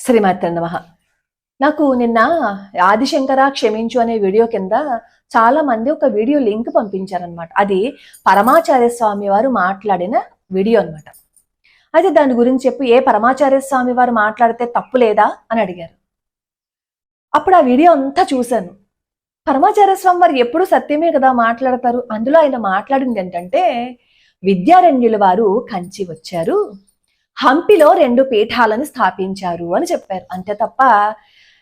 శ్రీమాత్రే నమః. నాకు నిన్న ఆదిశంకర క్షమించు అనే వీడియో కింద చాలా మంది ఒక వీడియో లింక్ పంపించారనమాట. అది పరమాచార్య స్వామి వారు మాట్లాడిన వీడియో అనమాట. అయితే దాని గురించి చెప్పి పరమాచార్య స్వామి వారు మాట్లాడితే తప్పు లేదా అని అడిగారు. అప్పుడు ఆ వీడియో అంతా చూశాను. పరమాచార్య స్వామి వారు ఎప్పుడు సత్యమే కదా మాట్లాడతారు. అందులో ఆయన మాట్లాడింది ఏంటంటే, విద్యారణ్యుల వారు కంచి వచ్చారు, హంపిలో 2 పీఠాలను స్థాపించారు అని చెప్పారు. అంతే తప్ప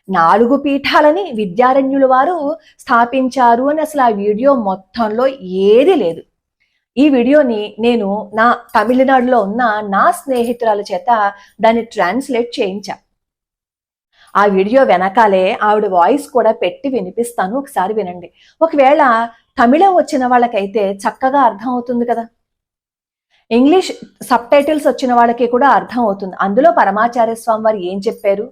4 పీఠాలని విద్యారణ్యుల వారు స్థాపించారు అని అసలు ఆ వీడియో మొత్తంలో ఏది లేదు. ఈ వీడియోని నేను నా తమిళనాడులో ఉన్న నా స్నేహితురాల చేత దాన్ని ట్రాన్స్లేట్ చేయించా. ఆ వీడియో వెనకాలే ఆవిడ వాయిస్ కూడా పెట్టి వినిపిస్తాను, ఒకసారి వినండి. ఒకవేళ తమిళం వచ్చిన వాళ్ళకైతే చక్కగా అర్థం అవుతుంది కదా, ఇంగ్లీష్ సబ్ టైటిల్స్ వచ్చిన వాళ్ళకి కూడా అర్థం అవుతుంది. అందులో పరమాచార్య స్వామి వారు ఏం చెప్పారు,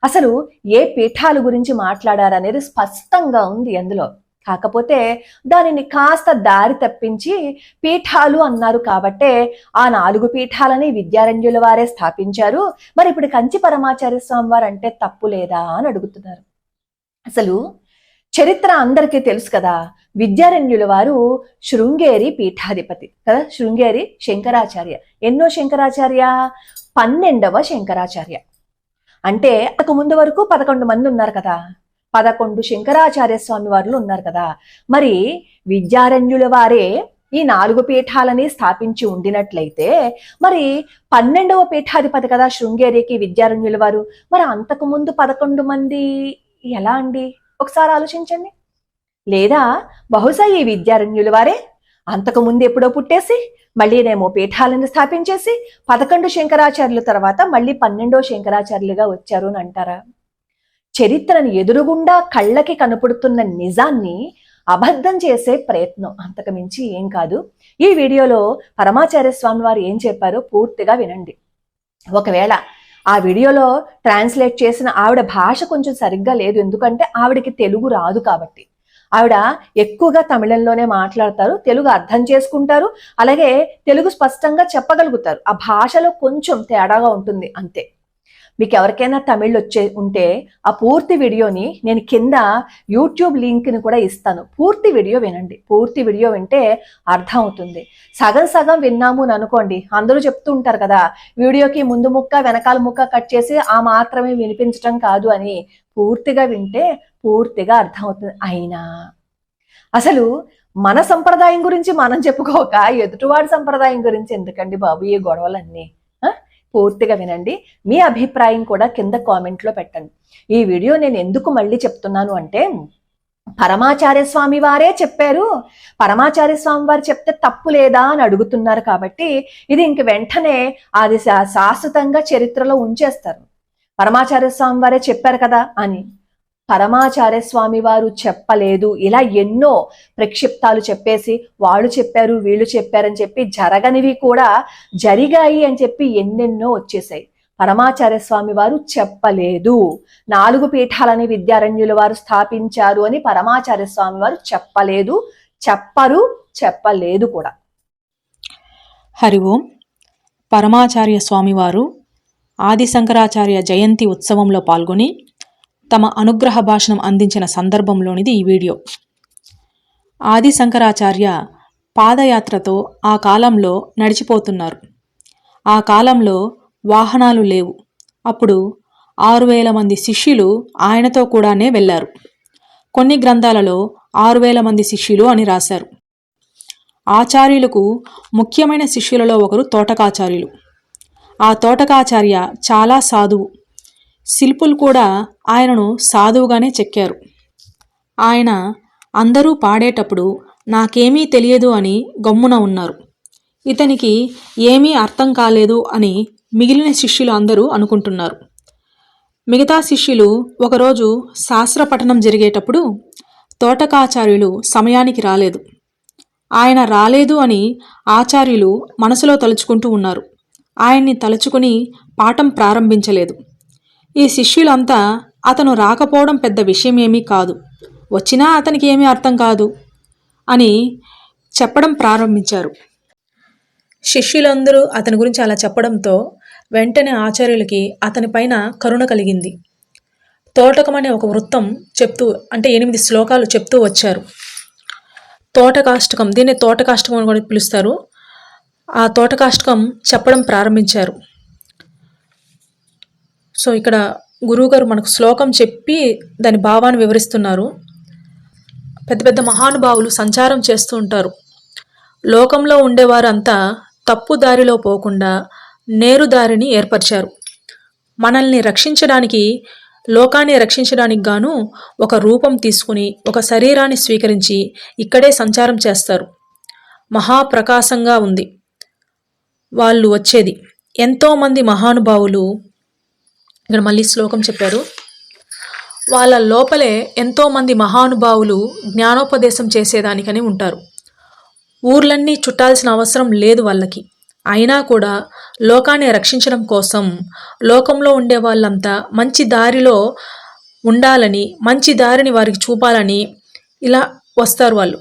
అసలు ఏ పీఠాల గురించి మాట్లాడారు అనేది స్పష్టంగా ఉంది అందులో. కాకపోతే దానిని కాస్త దారి తప్పించి పీఠాలు అన్నారు కాబట్టే ఆ 4 పీఠాలని విద్యారణ్యుల వారే స్థాపించారు, మరి ఇప్పుడు కంచి పరమాచార్య స్వామి వారు అంటే తప్పు లేదా అని అడుగుతున్నారు. అసలు చరిత్ర అందరికీ తెలుసు కదా, విద్యారణ్యుల వారు శృంగేరి పీఠాధిపతి కదా, శృంగేరి శంకరాచార్య. ఎన్నో శంకరాచార్య? 12వ శంకరాచార్య. అంటే అంతకు ముందు వరకు 11 మంది ఉన్నారు కదా, 11 శంకరాచార్య స్వామి వారు ఉన్నారు కదా. మరి విద్యారణ్యుల వారే ఈ 4 పీఠాలని స్థాపించి ఉండినట్లయితే మరి 12వ పీఠాధిపతి కదా శృంగేరికి విద్యారణ్యుల వారు. మరి అంతకు ముందు 11 మంది ఎలా అండి? ఒకసారి ఆలోచించండి. లేదా బహుశా ఈ విద్యారణ్యుల వారే అంతకు ముందు ఎప్పుడో పుట్టేసి మళ్ళీనేమో పీఠాలను స్థాపించేసి 11 శంకరాచార్యుల తర్వాత మళ్ళీ 12వ శంకరాచార్యులుగా వచ్చారు అని అంటారా? చరిత్రను ఎదురుగుండా కళ్ళకి కనపడుతున్న నిజాన్ని అబద్ధం చేసే ప్రయత్నం, అంతకు మించి ఏం కాదు. ఈ వీడియోలో పరమాచార్య స్వామి వారు ఏం చెప్పారో పూర్తిగా వినండి. ఒకవేళ ఆ వీడియోలో ట్రాన్స్లేట్ చేసిన ఆవిడ భాష కొంచెం సరిగ్గా లేదు, ఎందుకంటే ఆవిడకి తెలుగు రాదు కాబట్టి. ఆవిడ ఎక్కువగా తమిళంలోనే మాట్లాడతారు, తెలుగు అర్థం చేసుకుంటారు, అలాగే తెలుగు స్పష్టంగా చెప్పగలుగుతారు. ఆ భాషలో కొంచెం తేడాగా ఉంటుంది అంతే. మీకు ఎవరికైనా తమిళ్ ఉంటే ఆ పూర్తి వీడియోని నేను కింద యూట్యూబ్ లింక్ని కూడా ఇస్తాను. పూర్తి వీడియో వినండి. పూర్తి వీడియో వింటే అర్థం అవుతుంది. సగం సగం విన్నాము అని అనుకోండి, అందరూ చెప్తూ ఉంటారు కదా, వీడియోకి ముందు ముక్క వెనకాల ముక్క కట్ చేసి ఆ మాత్రమే వినిపించడం కాదు అని. పూర్తిగా వింటే పూర్తిగా అర్థం అవుతుంది. అయినా అసలు మన సంప్రదాయం గురించి మనం చెప్పుకోక ఎదుటివాడి సంప్రదాయం గురించి ఎందుకండి బాబు ఈ గొడవలన్నీ? పూర్తిగా వినండి. మీ అభిప్రాయం కూడా కింద కామెంట్లో పెట్టండి. ఈ వీడియో నేను ఎందుకు మళ్ళీ చెప్తున్నాను అంటే, పరమాచార్య స్వామి వారే చెప్పారు, పరమాచార్య స్వామి వారు చెప్తే తప్పు లేదా అని అడుగుతున్నారు కాబట్టి ఇది ఇంక వెంటనే అది శాశ్వతంగా చరిత్రలో ఉంచేస్తారు. పరమాచార్య స్వామి వారే చెప్పారు కదా అని. పరమాచార్య స్వామి వారు చెప్పలేదు, ఇలా ఎన్నో ప్రక్షిప్తాలు చెప్పేసి వాళ్ళు చెప్పారు వీళ్ళు చెప్పారని చెప్పి జరగనివి కూడా జరిగాయి అని చెప్పి ఎన్నెన్నో వచ్చేసాయి. పరమాచార్య స్వామి వారు చెప్పలేదు, 4 పీఠాలని విద్యారణ్యుల వారు స్థాపించారు అని పరమాచార్య స్వామి వారు చెప్పలేదు, చెప్పలేదు కూడా. హరి ఓం. పరమాచార్య స్వామివారు ఆదిశంకరాచార్య జయంతి ఉత్సవంలో పాల్గొని తమ అనుగ్రహ భాషణం అందించిన సందర్భంలోనిది ఈ వీడియో. ఆదిశంకరాచార్య పాదయాత్రతో ఆ కాలంలో నడిచిపోతున్నారు. ఆ కాలంలో వాహనాలు లేవు. అప్పుడు 6000 మంది శిష్యులు ఆయనతో కూడానే వెళ్ళారు. కొన్ని గ్రంథాలలో 6000 మంది శిష్యులు అని రాశారు. ఆచార్యులకు ముఖ్యమైన శిష్యులలో ఒకరు తోటకాచార్యులు. ఆ తోటకాచార్య చాలా సాధువు. శిల్పులు కూడా ఆయనను సాధువుగానే చెక్కారు. ఆయన అందరూ పాడేటప్పుడు నాకేమీ తెలియదు అని గమ్మున ఉన్నారు. ఇతనికి ఏమీ అర్థం కాలేదు అని మిగిలిన శిష్యులు అందరూ అనుకుంటున్నారు. మిగతా శిష్యులు ఒకరోజు శాస్త్ర పఠనం జరిగేటప్పుడు తోటకాచార్యులు సమయానికి రాలేదు. ఆయన రాలేదు అని ఆచార్యులు మనసులో తలుచుకుంటూ ఉన్నారు. ఆయన్ని తలుచుకుని పాఠం ప్రారంభించలేదు. ఈ శిష్యులంతా అతను రాకపోవడం పెద్ద విషయం ఏమీ కాదు, వచ్చినా అతనికి ఏమీ అర్థం కాదు అని చెప్పడం ప్రారంభించారు. శిష్యులందరూ అతని గురించి అలా చెప్పడంతో వెంటనే ఆచార్యులకి అతని పైన కరుణ కలిగింది. తోటకం అనే ఒక వృత్తం చెప్తూ, అంటే 8 శ్లోకాలు చెప్తూ వచ్చారు. తోటకాష్టకం, దీన్ని తోటకాష్టకం అని కూడా పిలుస్తారు. ఆ తోటకాష్టకం చెప్పడం ప్రారంభించారు. సో ఇక్కడ గురువుగారు మనకు శ్లోకం చెప్పి దాని భావాన్ని వివరిస్తున్నారు. పెద్ద పెద్ద మహానుభావులు సంచారం చేస్తూ ఉంటారు. లోకంలో ఉండేవారంతా తప్పు దారిలో పోకుండా నేరు దారిని ఏర్పరిచారు. మనల్ని రక్షించడానికి, లోకాన్ని రక్షించడానికి గాను ఒక రూపం తీసుకుని, ఒక శరీరాన్ని స్వీకరించి ఇక్కడే సంచారం చేస్తారు. మహాప్రకాశంగా ఉంది వాళ్ళు వచ్చేది. ఎంతోమంది మహానుభావులు, ఇక్కడ మళ్ళీ శ్లోకం చెప్పారు, వాళ్ళ లోపలే ఎంతోమంది మహానుభావులు జ్ఞానోపదేశం చేసేదానికని ఉంటారు. ఊర్లన్నీ చుట్టాల్సిన అవసరం లేదు వాళ్ళకి. అయినా కూడా లోకాన్ని రక్షించడం కోసం లోకంలో ఉండే వాళ్ళంతా మంచి దారిలో ఉండాలని, మంచి దారిని వారికి చూపాలని ఇలా వస్తారు వాళ్ళు.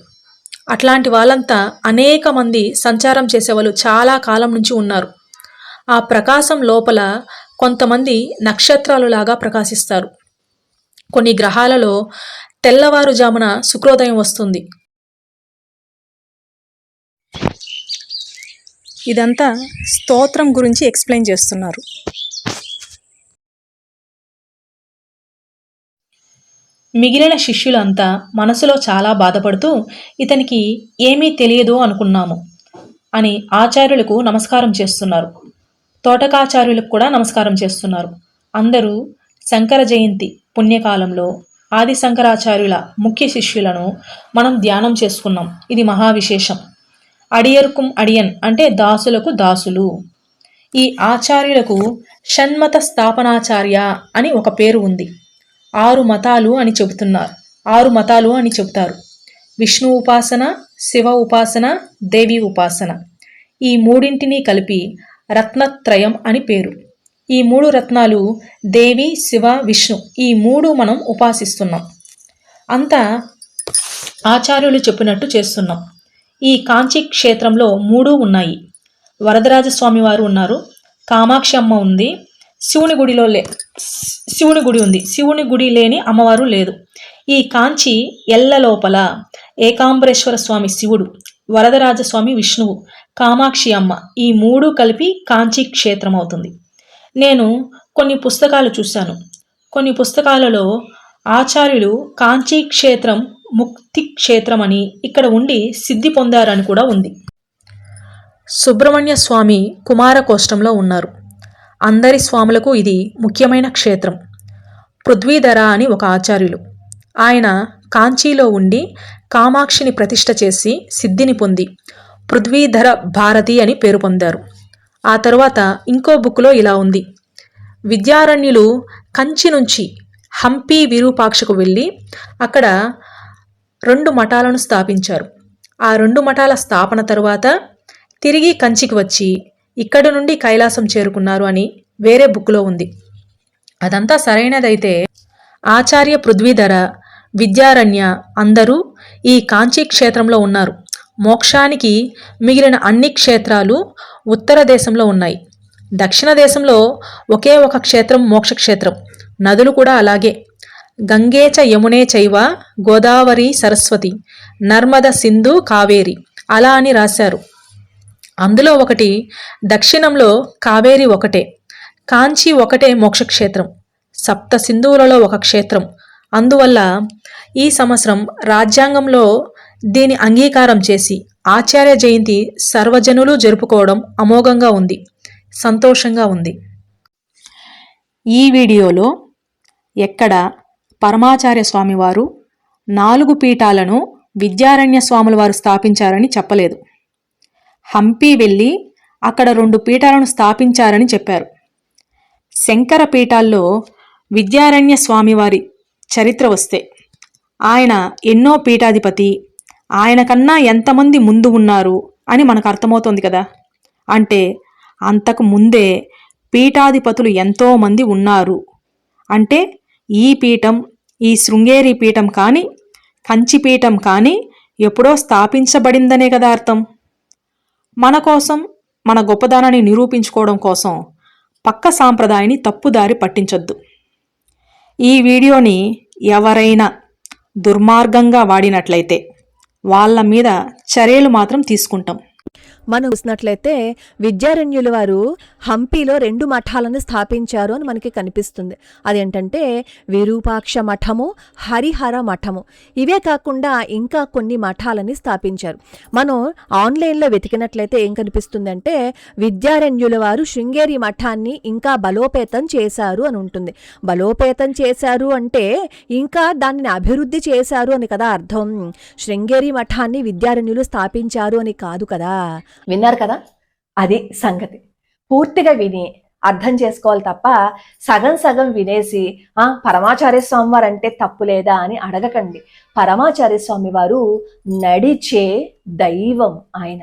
అట్లాంటి వాళ్ళంతా అనేక మంది సంచారం చేసేవాళ్ళు చాలా కాలం నుంచి ఉన్నారు. ఆ ప్రకాశం లోపల కొంతమంది నక్షత్రాలు లాగా ప్రకాశిస్తారు. కొన్ని గ్రహాలలో తెల్లవారుజామున శుక్రోదయం వస్తుంది. ఇదంతా స్తోత్రం గురించి ఎక్స్ప్లెయిన్ చేస్తున్నారు. మిగిలిన శిష్యులంతా మనసులో చాలా బాధపడుతూ ఇతనికి ఏమీ తెలియదు అనుకున్నాము అని ఆచార్యులకు నమస్కారం చేస్తున్నారు. తోటకాచార్యులకు కూడా నమస్కారం చేస్తున్నారు. అందరూ శంకర జయంతి పుణ్యకాలంలో ఆది శంకరాచార్యుల ముఖ్య శిష్యులను మనం ధ్యానం చేసుకున్నాం. ఇది మహావిశేషం. అడియరుకుం అడియన్ అంటే దాసులకు దాసులు. ఈ ఆచార్యులకు షణ్మత స్థాపనాచార్య అని ఒక పేరు ఉంది. 6 మతాలు అని చెబుతున్నారు. 6 మతాలు అని చెబుతారు. విష్ణు ఉపాసన, శివ ఉపాసన, దేవి ఉపాసన. ఈ మూడింటిని కలిపి రత్నత్రయం అని పేరు. ఈ 3 రత్నాలు దేవి, శివ, విష్ణు, ఈ 3 మనం ఉపాసిస్తున్నాం. అంతా ఆచార్యులు చెప్పినట్టు చేస్తున్నాం. ఈ కాంచీ క్షేత్రంలో 3 ఉన్నాయి. వరదరాజస్వామి వారు ఉన్నారు, కామాక్షి అమ్మ ఉంది, శివుని గుడి ఉంది. శివుని గుడి లేని అమ్మవారు లేదు. ఈ కాంచి ఎల్ల లోపల ఏకాంబరేశ్వర స్వామి శివుడు, వరదరాజస్వామి విష్ణువు, కామాక్షి అమ్మ, ఈ 3 కలిపి కాంచీ క్షేత్రం అవుతుంది. నేను కొన్ని పుస్తకాలు చూశాను. కొన్ని పుస్తకాలలో ఆచార్యులు కాంచీ క్షేత్రం ముక్తి క్షేత్రం అని, ఇక్కడ ఉండి సిద్ధి పొందారని కూడా ఉంది. సుబ్రహ్మణ్య స్వామి కుమారకోష్టంలో ఉన్నారు. అందరి స్వాములకు ఇది ముఖ్యమైన క్షేత్రం. పృథ్వీధర అని ఒక ఆచార్యులు, ఆయన కాంచీలో ఉండి కామాక్షిని ప్రతిష్ఠ చేసి సిద్ధిని పొంది పృథ్వీధర భారతి అని పేరు పొందారు. ఆ తరువాత ఇంకో బుక్లో ఇలా ఉంది, విద్యారణ్యులు కంచి నుంచి హంపి విరూపాక్షకు వెళ్ళి అక్కడ 2 మఠాలను స్థాపించారు. ఆ 2 మఠాల స్థాపన తరువాత తిరిగి కంచికి వచ్చి ఇక్కడి నుండి కైలాసం చేరుకున్నారు అని వేరే బుక్లో ఉంది. అదంతా సరైనదైతే ఆచార్య పృథ్వీధర, విద్యారణ్య అందరూ ఈ కాంచీ క్షేత్రంలో ఉన్నారు. మోక్షానికి మిగిలిన అన్ని క్షేత్రాలు ఉత్తర దేశంలో ఉన్నాయి. దక్షిణ దేశంలో ఒకే ఒక క్షేత్రం మోక్షక్షేత్రం. నదులు కూడా అలాగే. గంగే చ యమునే చైవ గోదావరి సరస్వతి నర్మద సింధు కావేరి అలా అని రాశారు. అందులో ఒకటి దక్షిణంలో కావేరి ఒకటే, కాంచీ ఒకటే మోక్షక్షేత్రం, సప్త సింధువులలో ఒక క్షేత్రం. అందువల్ల ఈ సంవత్సరం రాజ్యాంగంలో దీని అంగీకారం చేసి ఆచార్య జయంతి సర్వజనులు జరుపుకోవడం అమోఘంగా ఉంది, సంతోషంగా ఉంది. ఈ వీడియోలో ఎక్కడ పరమాచార్య స్వామివారు 4 పీఠాలను విద్యారణ్య స్వాముల వారు స్థాపించారని చెప్పలేదు. హంపి వెళ్ళి అక్కడ 2 పీఠాలను స్థాపించారని చెప్పారు. శంకర పీఠాల్లో విద్యారణ్య స్వామివారి చరిత్ర వస్తే ఆయన ఎన్నో పీఠాధిపతి, ఆయన కన్నా ఎంతమంది ముందు ఉన్నారు అని మనకు అర్థమవుతోంది కదా. అంటే అంతకు ముందే పీఠాధిపతులు ఎంతోమంది ఉన్నారు అంటే ఈ పీఠం, ఈ శృంగేరి పీఠం కానీ కంచిపీఠం కానీ ఎప్పుడో స్థాపించబడిందనే కదా అర్థం. మన కోసం, మన గొప్పదనాన్ని నిరూపించుకోవడం కోసం పక్క సాంప్రదాయాన్ని తప్పుదారి పట్టించొద్దు. ఈ వీడియోని ఎవరైనా దుర్మార్గంగా వాడినట్లయితే వాళ్ళ మీద చర్యలు మాత్రం తీసుకుంటాం. మనం చూసినట్లయితే విద్యారణ్యుల వారు హంపీలో 2 మఠాలను స్థాపించారు అని మనకి కనిపిస్తుంది. అదేంటంటే విరూపాక్ష మఠము, హరిహర మఠము. ఇవే కాకుండా ఇంకా కొన్ని మఠాలని స్థాపించారు. మనం ఆన్లైన్లో వెతికినట్లయితే ఏం కనిపిస్తుందంటే విద్యారణ్యుల వారు శృంగేరి మఠాన్ని ఇంకా బలోపేతం చేశారు అని ఉంటుంది. బలోపేతం చేశారు అంటే ఇంకా దానిని అభివృద్ధి చేశారు అని కదా అర్థం. శృంగేరి మఠాన్ని విద్యారణ్యులు స్థాపించారు అని కాదు కదా. విన్నారు కదా, అది సంగతి. పూర్తిగా విని అర్థం చేసుకోవాలి తప్ప సగం సగం వినేసి పరమాచార్య స్వామి వారు అంటే తప్పు లేదా అని అడగకండి. పరమాచార్య స్వామి వారు నడిచే దైవం ఆయన.